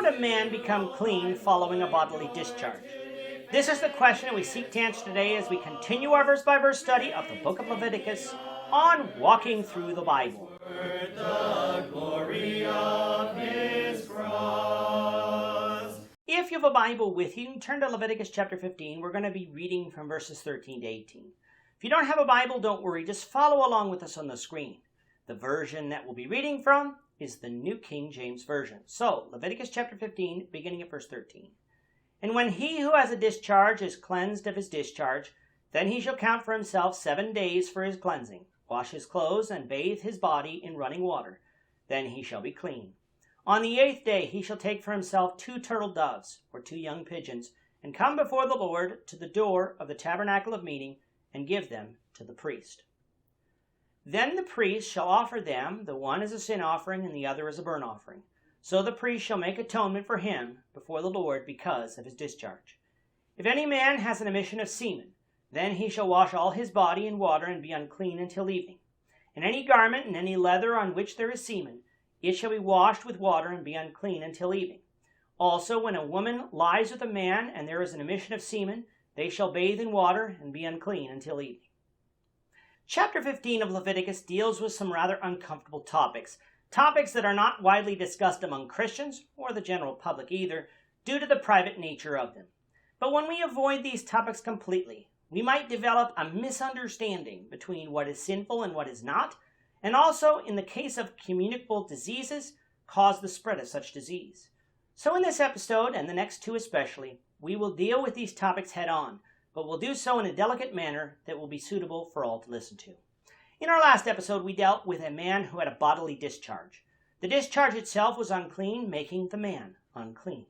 would a man become clean following a bodily discharge? This is the question that we seek to answer today as we continue our verse-by-verse study of the book of Leviticus on walking through the Bible. The glory of his cross. If you have a Bible with you, turn to Leviticus chapter 15. We're going to be reading from verses 13 to 18. If you don't have a Bible, don't worry. Just follow along with us on the screen. The version that we'll be reading from is the New King James Version. So, Leviticus chapter 15, beginning at verse 13. And when he who has a discharge is cleansed of his discharge, then he shall count for himself 7 days for his cleansing, wash his clothes, and bathe his body in running water. Then he shall be clean. On the 8th day he shall take for himself 2 turtle doves, or 2 young pigeons, and come before the Lord to the door of the tabernacle of meeting, and give them to the priest. Then the priest shall offer them, the one as a sin offering, and the other as a burnt offering. So the priest shall make atonement for him before the Lord because of his discharge. If any man has an emission of semen, then he shall wash all his body in water and be unclean until evening. And any garment and any leather on which there is semen, it shall be washed with water and be unclean until evening. Also, when a woman lies with a man and there is an emission of semen, they shall bathe in water and be unclean until evening. Chapter 15 of Leviticus deals with some rather uncomfortable topics that are not widely discussed among Christians or the general public either, due to the private nature of them. But when we avoid these topics completely, we might develop a misunderstanding between what is sinful and what is not, and also, in the case of communicable diseases, cause the spread of such disease. So in this episode, and the next 2 especially, we will deal with these topics head on, but we'll do so in a delicate manner that will be suitable for all to listen to. In our last episode, we dealt with a man who had a bodily discharge. The discharge itself was unclean, making the man unclean.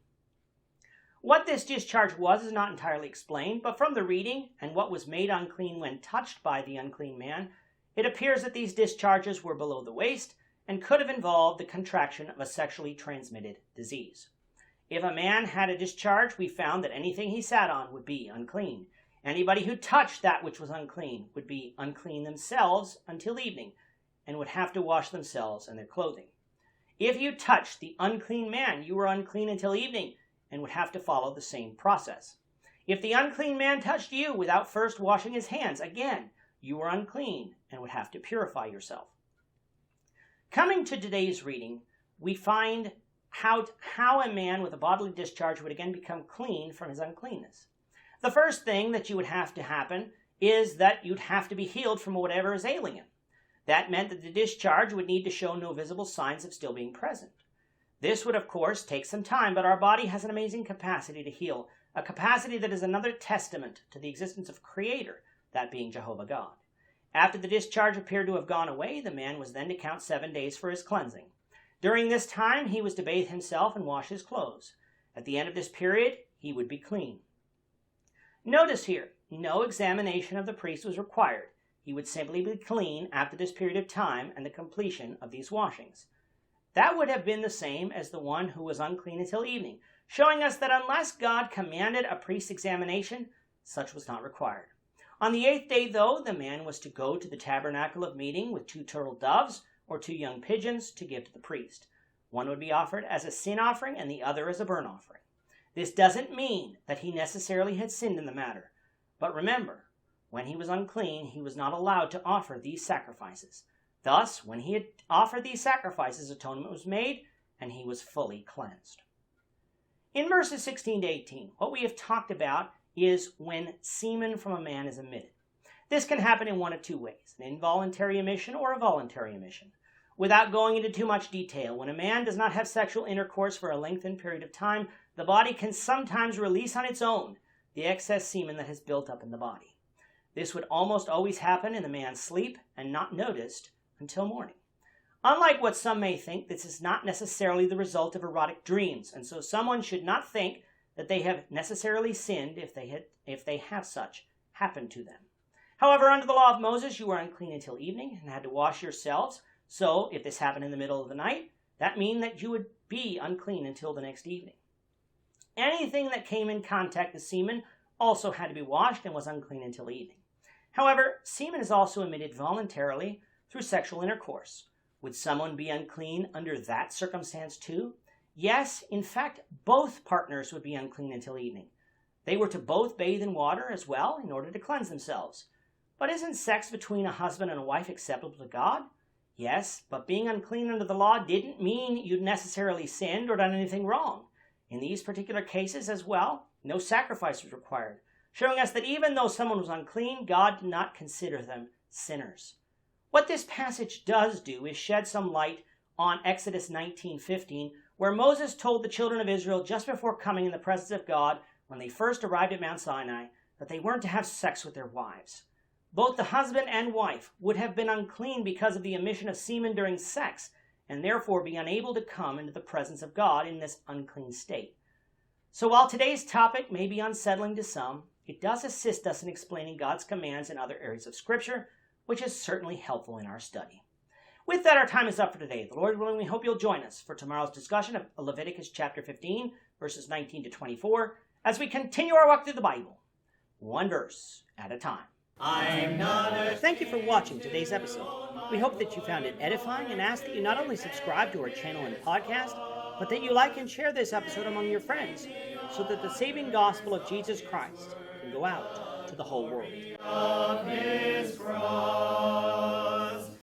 What this discharge was is not entirely explained, but from the reading and what was made unclean when touched by the unclean man, it appears that these discharges were below the waist and could have involved the contraction of a sexually transmitted disease. If a man had a discharge, we found that anything he sat on would be unclean. Anybody who touched that which was unclean would be unclean themselves until evening and would have to wash themselves and their clothing. If you touched the unclean man, you were unclean until evening and would have to follow the same process. If the unclean man touched you without first washing his hands, again, you were unclean and would have to purify yourself. Coming to today's reading, we find how a man with a bodily discharge would again become clean from his uncleanness. The first thing that you would have to happen is that you'd have to be healed from whatever is ailing him. That meant that the discharge would need to show no visible signs of still being present. This would, of course, take some time, but our body has an amazing capacity to heal, a capacity that is another testament to the existence of Creator, that being Jehovah God. After the discharge appeared to have gone away, the man was then to count 7 days for his cleansing. During this time, he was to bathe himself and wash his clothes. At the end of this period, he would be clean. Notice here, no examination of the priest was required. He would simply be clean after this period of time and the completion of these washings. That would have been the same as the one who was unclean until evening, showing us that unless God commanded a priest's examination, such was not required. On the 8th day, though, the man was to go to the tabernacle of meeting with 2 turtle doves or 2 young pigeons to give to the priest. One would be offered as a sin offering and the other as a burnt offering. This doesn't mean that he necessarily had sinned in the matter. But remember, when he was unclean, he was not allowed to offer these sacrifices. Thus, when he had offered these sacrifices, atonement was made, and he was fully cleansed. In verses 16 to 18, what we have talked about is when semen from a man is emitted. This can happen in one of 2 ways, an involuntary emission or a voluntary emission. Without going into too much detail, when a man does not have sexual intercourse for a lengthened period of time, the body can sometimes release on its own the excess semen that has built up in the body. This would almost always happen in the man's sleep and not noticed until morning. Unlike what some may think, this is not necessarily the result of erotic dreams, and so someone should not think that they have necessarily sinned if they have such happen to them. However, under the law of Moses, you were unclean until evening and had to wash yourselves. So, if this happened in the middle of the night, that means that you would be unclean until the next evening. Anything that came in contact with semen also had to be washed and was unclean until evening. However, semen is also emitted voluntarily through sexual intercourse. Would someone be unclean under that circumstance too? Yes, in fact, both partners would be unclean until evening. They were to both bathe in water as well in order to cleanse themselves. But isn't sex between a husband and a wife acceptable to God? Yes, but being unclean under the law didn't mean you'd necessarily sinned or done anything wrong. In these particular cases as well, no sacrifice was required, showing us that even though someone was unclean, God did not consider them sinners. What this passage does do is shed some light on Exodus 19:15, where Moses told the children of Israel just before coming in the presence of God, when they first arrived at Mount Sinai, that they weren't to have sex with their wives. Both the husband and wife would have been unclean because of the emission of semen during sex, and therefore be unable to come into the presence of God in this unclean state. So while today's topic may be unsettling to some, it does assist us in explaining God's commands in other areas of Scripture, which is certainly helpful in our study. With that, our time is up for today. The Lord willing, we hope you'll join us for tomorrow's discussion of Leviticus chapter 15, verses 19 to 24, as we continue our walk through the Bible, one verse at a time. Thank you for watching today's episode. We hope that you found it edifying and ask that you not only subscribe to our channel and podcast, but that you like and share this episode among your friends, so that the saving gospel of Jesus Christ can go out to the whole world.